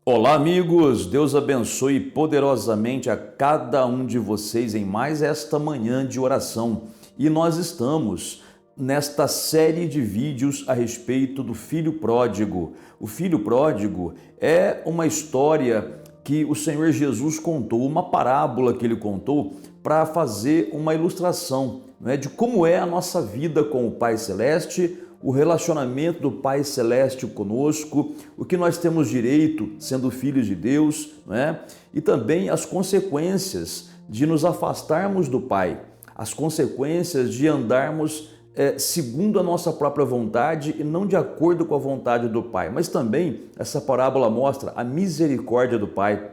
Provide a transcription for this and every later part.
Olá, amigos! Deus abençoe poderosamente a cada um de vocês em mais esta manhã de oração. E nós estamos nesta série de vídeos a respeito do filho pródigo. O filho pródigo é uma história que o Senhor Jesus contou, uma parábola que ele contou para fazer uma ilustração, de como é a nossa vida com o Pai Celeste, o relacionamento do Pai Celeste conosco, o que nós temos direito sendo filhos de Deus, e também as consequências de nos afastarmos do Pai, as consequências de andarmos segundo a nossa própria vontade e não de acordo com a vontade do Pai. Mas também essa parábola mostra a misericórdia do Pai,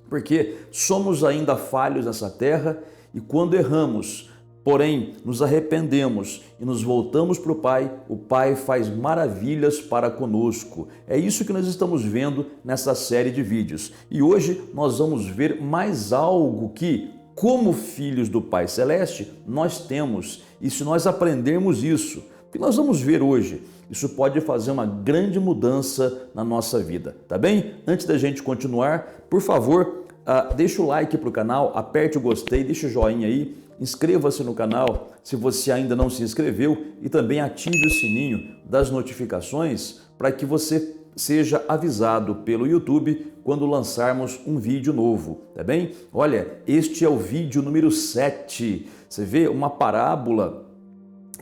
porque somos ainda falhos nessa terra e quando erramos, porém, nos arrependemos e nos voltamos para o Pai faz maravilhas para conosco. É isso que nós estamos vendo nessa série de vídeos. E hoje nós vamos ver mais algo que, como filhos do Pai Celeste, nós temos. E se nós aprendermos isso, que nós vamos ver hoje, isso pode fazer uma grande mudança na nossa vida, tá bem? Antes da gente continuar, por favor, deixa o like para o canal, aperte o gostei, deixa o joinha aí, inscreva-se no canal se você ainda não se inscreveu e também ative o sininho das notificações para que você seja avisado pelo YouTube quando lançarmos um vídeo novo, tá bem? Olha, este é o vídeo número 7, você vê uma parábola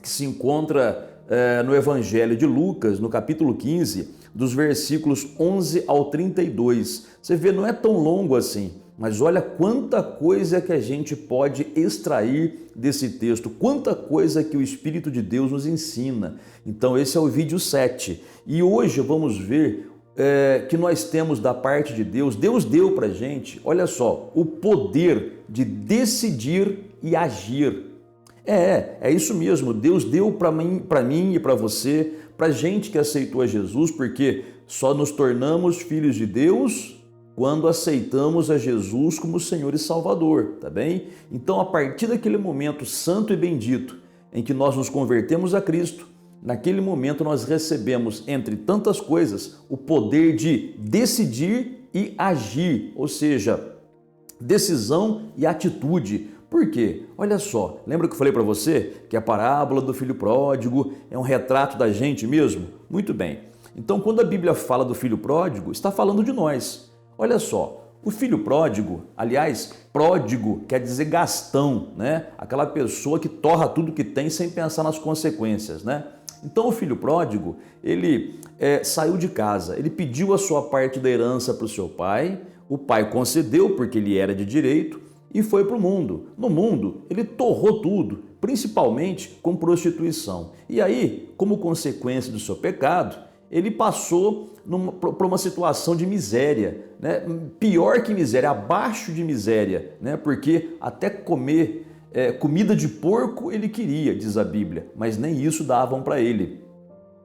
que se encontra no Evangelho de Lucas, no capítulo 15, dos versículos 11 ao 32. Você vê, não é tão longo assim, mas olha quanta coisa que a gente pode extrair desse texto, quanta coisa que o Espírito de Deus nos ensina. Então esse é o vídeo 7 e hoje vamos ver que nós temos da parte de Deus, Deus deu para a gente, olha só, o poder de decidir e agir. É isso mesmo, Deus deu para mim e para você, para gente que aceitou a Jesus, porque só nos tornamos filhos de Deus quando aceitamos a Jesus como Senhor e Salvador, tá bem? Então, a partir daquele momento santo e bendito em que nós nos convertemos a Cristo, naquele momento nós recebemos, entre tantas coisas, o poder de decidir e agir, ou seja, decisão e atitude. Por quê? Olha só, lembra que eu falei para você que a parábola do filho pródigo é um retrato da gente mesmo? Muito bem. Então, quando a Bíblia fala do filho pródigo, está falando de nós. Olha só, o filho pródigo, aliás, pródigo quer dizer gastão, Aquela pessoa que torra tudo que tem sem pensar nas consequências, Então o filho pródigo, ele saiu de casa, ele pediu a sua parte da herança para o seu pai, o pai concedeu porque ele era de direito e foi para o mundo. No mundo, ele torrou tudo, principalmente com prostituição. E aí, como consequência do seu pecado, ele passou por uma situação de miséria, pior que miséria, abaixo de miséria, porque até comer comida de porco ele queria, diz a Bíblia, mas nem isso davam para ele.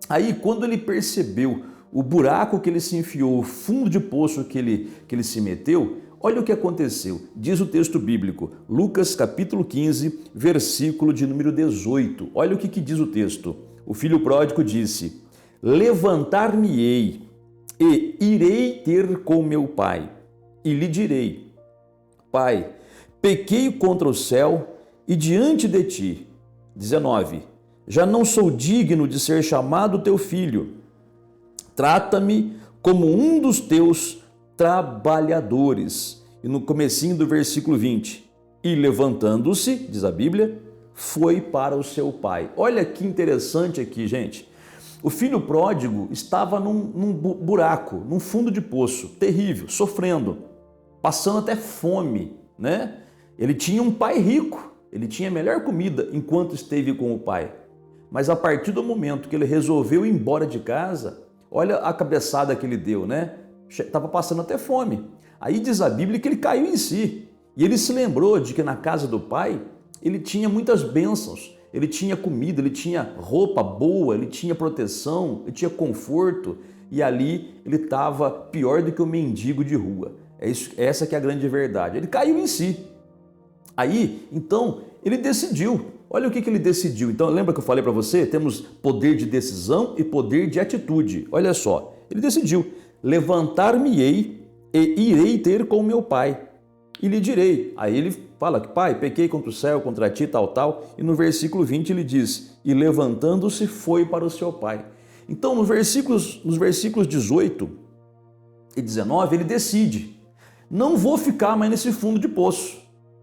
Aí, quando ele percebeu o buraco que ele se enfiou, o fundo de poço que ele se meteu, olha o que aconteceu. Diz o texto bíblico, Lucas capítulo 15, versículo de número 18. Olha o que diz o texto. O filho pródigo disse: levantar-me-ei e irei ter com meu pai, e lhe direi: Pai, pequei contra o céu e diante de ti. 19. Já não sou digno de ser chamado teu filho. Trata-me como um dos teus trabalhadores. E no comecinho do versículo 20, e levantando-se, diz a Bíblia, foi para o seu pai. Olha que interessante aqui, gente. O filho pródigo estava num buraco, num fundo de poço, terrível, sofrendo, passando até fome, Ele tinha um pai rico, ele tinha a melhor comida enquanto esteve com o pai. Mas a partir do momento que ele resolveu ir embora de casa, olha a cabeçada que ele deu, Estava passando até fome. Aí diz a Bíblia que ele caiu em si. E ele se lembrou de que na casa do pai, ele tinha muitas bênçãos. Ele tinha comida, ele tinha roupa boa, ele tinha proteção, ele tinha conforto. E ali ele estava pior do que o mendigo de rua. Essa que é a grande verdade. Ele caiu em si. Aí, então, ele decidiu. Olha o que ele decidiu. Então, lembra que eu falei para você? Temos poder de decisão e poder de atitude. Olha só, ele decidiu: levantar-me-ei e irei ter com meu pai e lhe direi. Aí ele fala que, pai, pequei contra o céu, contra ti, tal, tal. E no versículo 20 ele diz, e levantando-se foi para o seu pai. Então nos versículos 18 e 19 ele decide, não vou ficar mais nesse fundo de poço.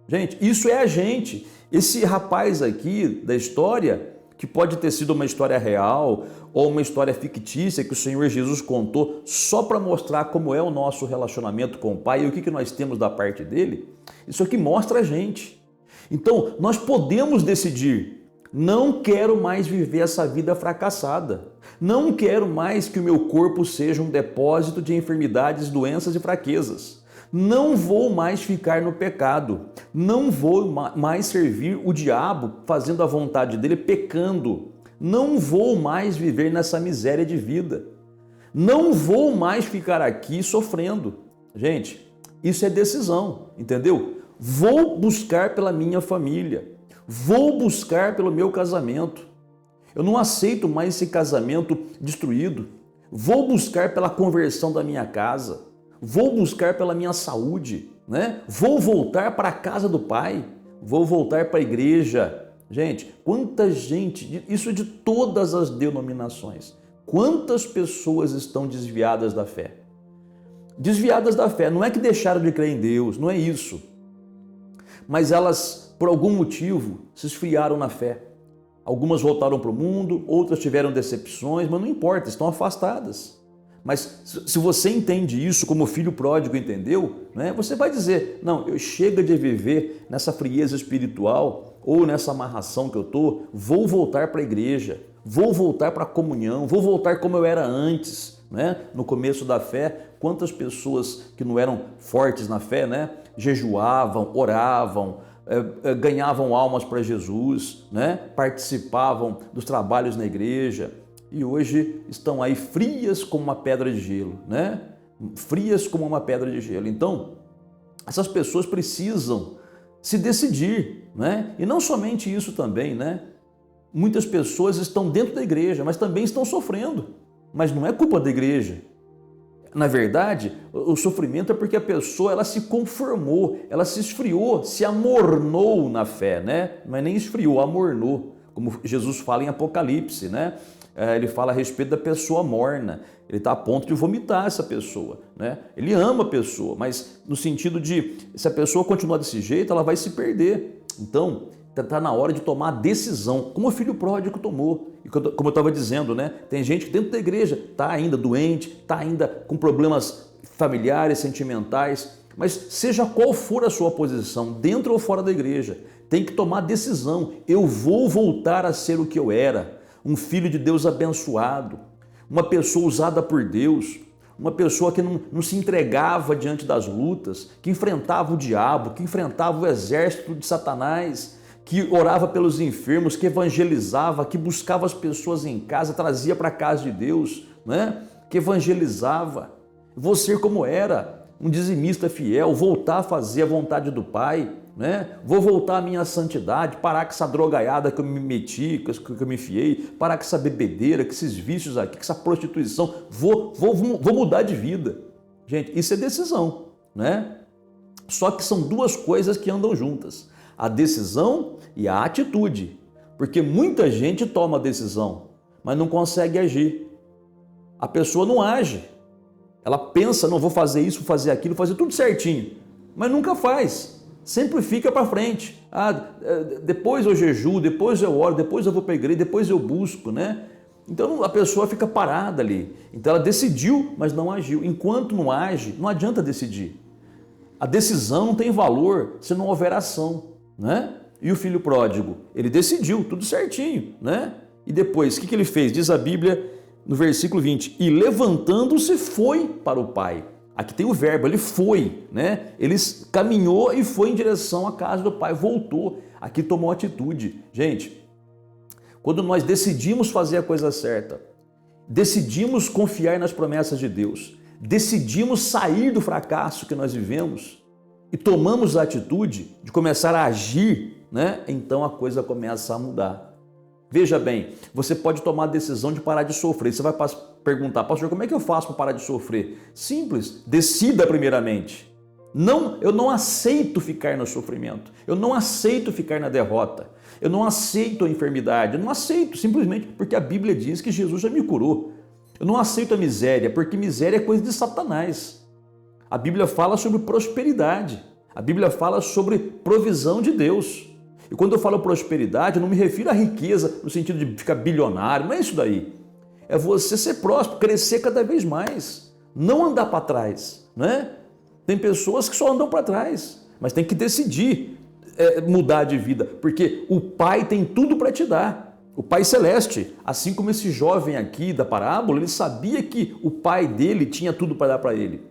Gente, isso é a gente. Esse rapaz aqui da história, que pode ter sido uma história real ou uma história fictícia que o Senhor Jesus contou só para mostrar como é o nosso relacionamento com o Pai e o que nós temos da parte dele, isso aqui mostra a gente. Então, nós podemos decidir, não quero mais viver essa vida fracassada, não quero mais que o meu corpo seja um depósito de enfermidades, doenças e fraquezas. Não vou mais ficar no pecado, não vou mais servir o diabo fazendo a vontade dele, pecando. Não vou mais viver nessa miséria de vida. Não vou mais ficar aqui sofrendo. Gente, isso é decisão, entendeu? Vou buscar pela minha família, vou buscar pelo meu casamento. Eu não aceito mais esse casamento destruído. Vou buscar pela conversão da minha casa. Vou buscar pela minha saúde, né? Vou voltar para a casa do Pai, vou voltar para a igreja. Gente, quanta gente, isso de todas as denominações, quantas pessoas estão desviadas da fé? Desviadas da fé, não é que deixaram de crer em Deus, não é isso. Mas elas, por algum motivo, se esfriaram na fé. Algumas voltaram para o mundo, outras tiveram decepções, mas não importa, estão afastadas. Mas se você entende isso como o filho pródigo entendeu, né, você vai dizer, não, eu chego de viver nessa frieza espiritual ou nessa amarração que eu estou, vou voltar para a igreja, vou voltar para a comunhão, vou voltar como eu era antes. Né? No começo da fé, quantas pessoas que não eram fortes na fé, né, jejuavam, oravam, ganhavam almas para Jesus, né, participavam dos trabalhos na igreja, e hoje estão aí frias como uma pedra de gelo, né? Frias como uma pedra de gelo. Então, essas pessoas precisam se decidir, né? E não somente isso também, né? Muitas pessoas estão dentro da igreja, mas também estão sofrendo. Mas não é culpa da igreja. Na verdade, o sofrimento é porque a pessoa ela se conformou, ela se esfriou, se amornou na fé, né? Não é nem esfriou, amornou, como Jesus fala em Apocalipse, né? Ele fala a respeito da pessoa morna, ele está a ponto de vomitar essa pessoa, né? Ele ama a pessoa, mas no sentido de, se a pessoa continuar desse jeito, ela vai se perder. Então, está na hora de tomar a decisão, como o filho pródigo tomou. E como eu estava dizendo, né? Tem gente que dentro da igreja está ainda doente, está ainda com problemas familiares, sentimentais, mas seja qual for a sua posição, dentro ou fora da igreja, tem que tomar decisão. Eu vou voltar a ser o que eu era. Um filho de Deus abençoado, uma pessoa usada por Deus, uma pessoa que não se entregava diante das lutas, que enfrentava o diabo, que enfrentava o exército de Satanás, que orava pelos enfermos, que evangelizava, que buscava as pessoas em casa, trazia para a casa de Deus, né? Que evangelizava. Vou ser como era, um dizimista fiel, voltar a fazer a vontade do Pai, né? Vou voltar à minha santidade, parar com essa drogaiada que eu me meti, que eu me enfiei, parar com essa bebedeira, com esses vícios aqui, com essa prostituição, vou mudar de vida. Gente, isso é decisão, né? Só que são duas coisas que andam juntas, a decisão e a atitude, porque muita gente toma a decisão, mas não consegue agir. A pessoa não age, ela pensa, não vou fazer isso, vou fazer aquilo, vou fazer tudo certinho, mas nunca faz. Sempre fica para frente. Depois eu jejuo, depois eu oro, depois eu vou para a igreja, depois eu busco, né? Então a pessoa fica parada ali. Então ela decidiu, mas não agiu. Enquanto não age, não adianta decidir. A decisão não tem valor se não houver ação, né? E o filho pródigo, ele decidiu tudo certinho, né? E depois, o que ele fez? Diz a Bíblia no versículo 20, e levantando-se foi para o pai. Aqui tem o verbo, ele foi, né? Ele caminhou e foi em direção à casa do pai, voltou, aqui tomou atitude. Gente, quando nós decidimos fazer a coisa certa, decidimos confiar nas promessas de Deus, decidimos sair do fracasso que nós vivemos e tomamos a atitude de começar a agir, né? Então a coisa começa a mudar. Veja bem, você pode tomar a decisão de parar de sofrer, você vai perguntar, pastor, como é que eu faço para parar de sofrer? Simples, decida primeiramente. Não, eu não aceito ficar no sofrimento, eu não aceito ficar na derrota, eu não aceito a enfermidade, eu não aceito simplesmente porque a Bíblia diz que Jesus já me curou. Eu não aceito a miséria, porque miséria é coisa de Satanás. A Bíblia fala sobre prosperidade, a Bíblia fala sobre provisão de Deus. E quando eu falo prosperidade, eu não me refiro à riqueza no sentido de ficar bilionário, não é isso daí. É você ser próspero, crescer cada vez mais, não andar para trás, né? Tem pessoas que só andam para trás, mas tem que decidir mudar de vida, porque o Pai tem tudo para te dar. O Pai Celeste, assim como esse jovem aqui da parábola, ele sabia que o pai dele tinha tudo para dar para ele.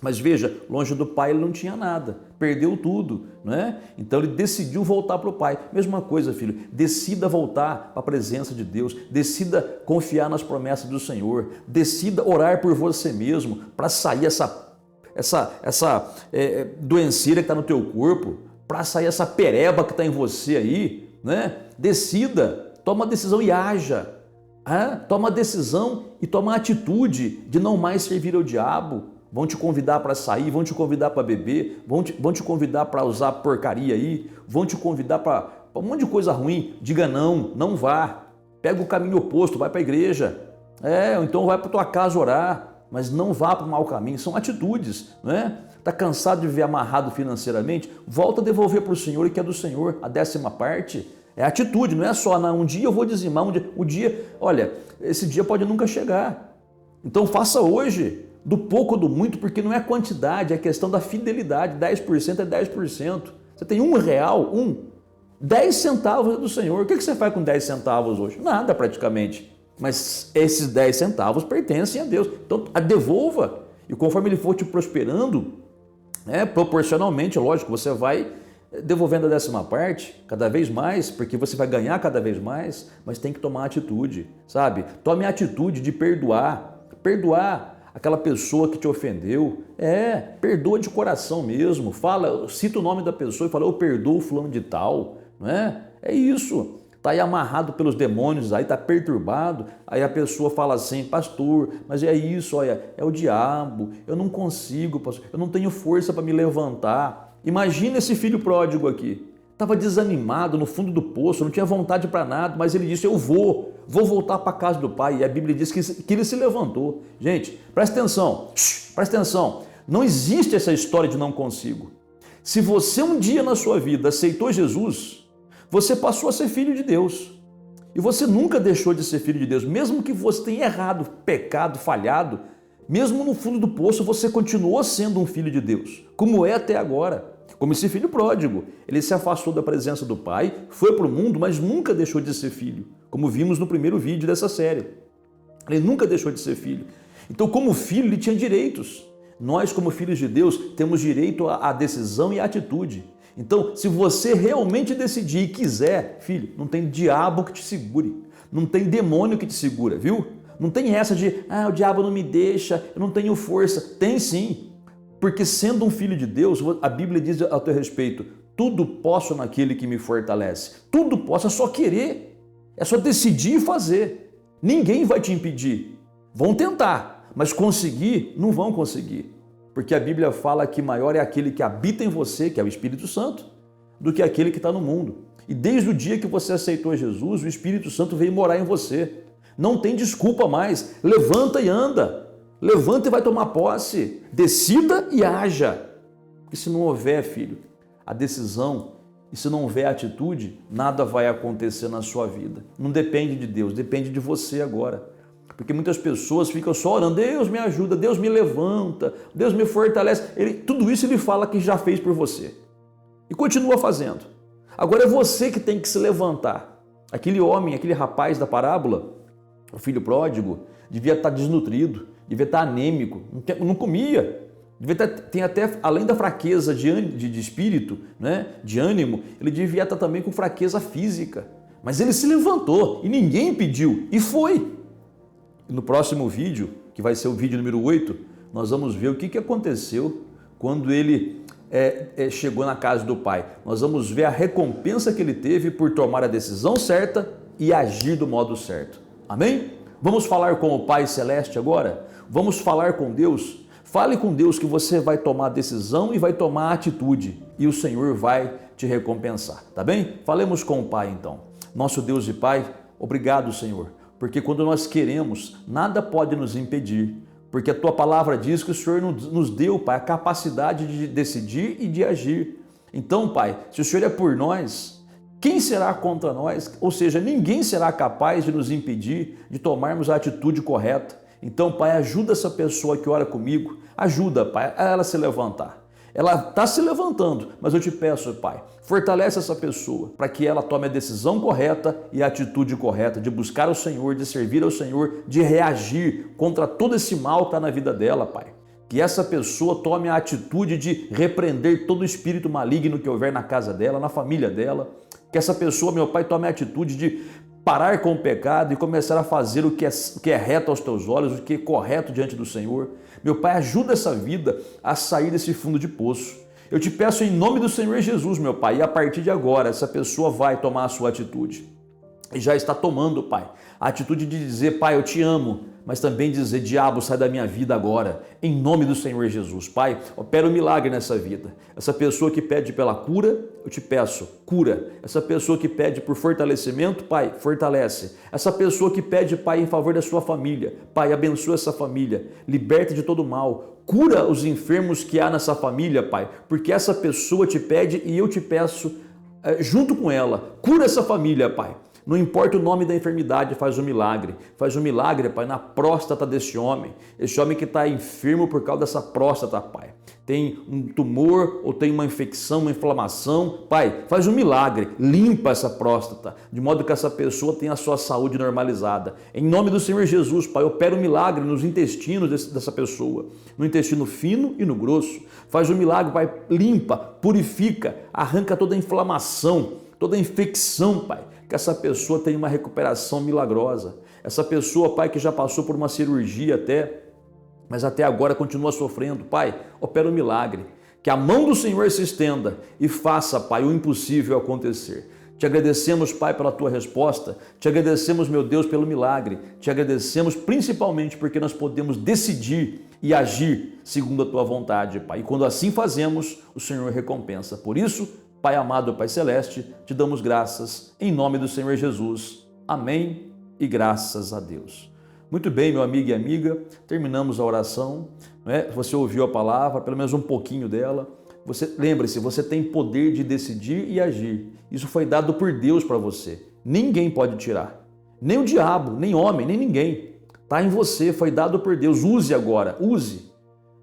Mas veja, longe do pai ele não tinha nada, perdeu tudo, né? Então ele decidiu voltar para o pai. Mesma coisa, filho, decida voltar para a presença de Deus, decida confiar nas promessas do Senhor, decida orar por você mesmo para sair essa doenceira que está no teu corpo, para sair essa pereba que está em você aí, né? Decida, toma a decisão e haja. Toma a decisão e toma a atitude de não mais servir ao diabo. Vão te convidar para sair, vão te convidar para beber, vão te convidar para usar porcaria aí, vão te convidar para um monte de coisa ruim. Diga não, não vá. Pega o caminho oposto, vai para a igreja. Ou então vai para tua casa orar, mas não vá para o mau caminho. São atitudes, né? Está cansado de viver amarrado financeiramente? Volta a devolver para o Senhor e que é do Senhor a 10ª parte. É atitude, não é só um dia eu vou dizimar, olha, esse dia pode nunca chegar. Então faça hoje. Do pouco ou do muito, porque não é quantidade, é questão da fidelidade. 10% é 10%. Você tem R$1, 10 centavos é do Senhor. O que você faz com 10 centavos hoje? Nada praticamente. Mas esses 10 centavos pertencem a Deus. Então devolva. E conforme Ele for te prosperando, proporcionalmente, lógico, você vai devolvendo a 10ª parte, cada vez mais, porque você vai ganhar cada vez mais, mas tem que tomar atitude, sabe? Tome a atitude de perdoar. Perdoar aquela pessoa que te ofendeu, perdoa de coração mesmo, cita o nome da pessoa e fala, eu perdoo fulano de tal, não é? É isso, está aí amarrado pelos demônios, aí está perturbado, aí a pessoa fala assim, pastor, mas é isso, olha, é o diabo, eu não consigo, pastor, eu não tenho força para me levantar. Imagina esse filho pródigo aqui, estava desanimado no fundo do poço, não tinha vontade para nada, mas ele disse, eu vou voltar para a casa do pai. E a Bíblia diz que ele se levantou. Gente, presta atenção, não existe essa história de não consigo. Se você um dia na sua vida aceitou Jesus, você passou a ser filho de Deus. E você nunca deixou de ser filho de Deus, mesmo que você tenha errado, pecado, falhado, mesmo no fundo do poço você continuou sendo um filho de Deus, como é até agora. Como esse filho pródigo, ele se afastou da presença do pai, foi para o mundo, mas nunca deixou de ser filho, como vimos no primeiro vídeo dessa série. Ele nunca deixou de ser filho. Então, como filho, ele tinha direitos. Nós, como filhos de Deus, temos direito à decisão e à atitude. Então, se você realmente decidir e quiser, filho, não tem diabo que te segure, não tem demônio que te segura, viu? Não tem essa de, o diabo não me deixa, eu não tenho força. Tem sim. Porque sendo um filho de Deus, a Bíblia diz ao teu respeito, tudo posso naquele que me fortalece. Tudo posso, é só querer, é só decidir e fazer. Ninguém vai te impedir. Vão tentar, mas conseguir, não vão conseguir. Porque a Bíblia fala que maior é aquele que habita em você, que é o Espírito Santo, do que aquele que está no mundo. E desde o dia que você aceitou Jesus, o Espírito Santo veio morar em você. Não tem desculpa mais, levanta e anda. Levanta e vai tomar posse, decida e haja. Porque se não houver, filho, a decisão e se não houver atitude, nada vai acontecer na sua vida. Não depende de Deus, depende de você agora. Porque muitas pessoas ficam só orando, Deus me ajuda, Deus me levanta, Deus me fortalece. Tudo isso ele fala que já fez por você. E continua fazendo. Agora é você que tem que se levantar. Aquele homem, aquele rapaz da parábola, o filho pródigo, devia estar desnutrido, devia estar anêmico, não comia, devia estar, tem até, além da fraqueza de espírito, né, de ânimo, ele devia estar também com fraqueza física, mas ele se levantou e ninguém impediu, e foi. No próximo vídeo, que vai ser o vídeo número 8, nós vamos ver o que aconteceu quando ele chegou na casa do pai. Nós vamos ver a recompensa que ele teve por tomar a decisão certa e agir do modo certo. Amém? Vamos falar com o Pai Celeste agora? Vamos falar com Deus? Fale com Deus que você vai tomar decisão e vai tomar atitude e o Senhor vai te recompensar, tá bem? Falemos com o Pai então. Nosso Deus e Pai, obrigado, Senhor, porque quando nós queremos, nada pode nos impedir, porque a Tua palavra diz que o Senhor nos deu, Pai, a capacidade de decidir e de agir. Então, Pai, se o Senhor é por nós, quem será contra nós? Ou seja, ninguém será capaz de nos impedir de tomarmos a atitude correta. Então, Pai, ajuda essa pessoa que ora comigo, ajuda, Pai, a ela se levantar. Ela está se levantando, mas eu te peço, Pai, fortalece essa pessoa para que ela tome a decisão correta e a atitude correta de buscar o Senhor, de servir ao Senhor, de reagir contra todo esse mal que está na vida dela, Pai. Que essa pessoa tome a atitude de repreender todo o espírito maligno que houver na casa dela, na família dela. Que essa pessoa, meu Pai, tome a atitude de parar com o pecado e começar a fazer o que é reto aos teus olhos, o que é correto diante do Senhor. Meu Pai, ajuda essa vida a sair desse fundo de poço. Eu te peço em nome do Senhor Jesus, meu Pai, e a partir de agora essa pessoa vai tomar a sua atitude. E já está tomando, Pai, a atitude de dizer, Pai, eu te amo, mas também dizer, diabo, sai da minha vida agora, em nome do Senhor Jesus. Pai, opera um milagre nessa vida. Essa pessoa que pede pela cura, eu te peço, cura. Essa pessoa que pede por fortalecimento, Pai, fortalece. Essa pessoa que pede, Pai, em favor da sua família, Pai, abençoa essa família, liberta de todo mal, cura os enfermos que há nessa família, Pai, porque essa pessoa te pede e eu te peço, junto com ela, cura essa família, Pai. Não importa o nome da enfermidade, faz um milagre. Faz um milagre, Pai, na próstata desse homem. Esse homem que está enfermo por causa dessa próstata, Pai. Tem um tumor ou tem uma infecção, uma inflamação. Pai, faz um milagre. Limpa essa próstata, de modo que essa pessoa tenha a sua saúde normalizada. Em nome do Senhor Jesus, Pai, opera um milagre nos intestinos dessa pessoa. No intestino fino e no grosso. Faz um milagre, Pai. Limpa, purifica, arranca toda a inflamação, toda a infecção, Pai. Que essa pessoa tenha uma recuperação milagrosa. Essa pessoa, Pai, que já passou por uma cirurgia mas até agora continua sofrendo. Pai, opera um milagre. Que a mão do Senhor se estenda e faça, Pai, o impossível acontecer. Te agradecemos, Pai, pela Tua resposta. Te agradecemos, meu Deus, pelo milagre. Te agradecemos principalmente porque nós podemos decidir e agir segundo a Tua vontade, Pai. E quando assim fazemos, o Senhor recompensa. Por isso, Pai amado, Pai celeste, te damos graças em nome do Senhor Jesus. Amém e graças a Deus. Muito bem, meu amigo e amiga, terminamos a oração. Né? Você ouviu a palavra, pelo menos um pouquinho dela. Lembre-se, você tem poder de decidir e agir. Isso foi dado por Deus para você. Ninguém pode tirar. Nem o diabo, nem homem, nem ninguém. Está em você, foi dado por Deus. Use agora, use.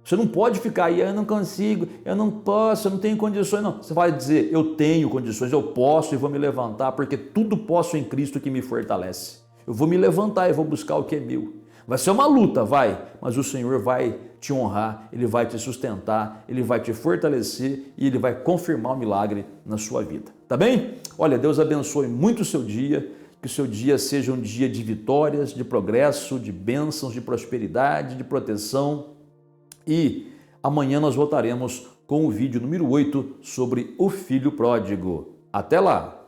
Você não pode ficar aí, eu não consigo, eu não posso, eu não tenho condições, não. Você vai dizer, eu tenho condições, eu posso e vou me levantar, porque tudo posso em Cristo que me fortalece. Eu vou me levantar e vou buscar o que é meu. Vai ser uma luta, vai, mas o Senhor vai te honrar, Ele vai te sustentar, Ele vai te fortalecer e Ele vai confirmar o milagre na sua vida. Tá bem? Olha, Deus abençoe muito o seu dia, que o seu dia seja um dia de vitórias, de progresso, de bênçãos, de prosperidade, de proteção. E amanhã nós voltaremos com o vídeo número 8 sobre o filho pródigo. Até lá!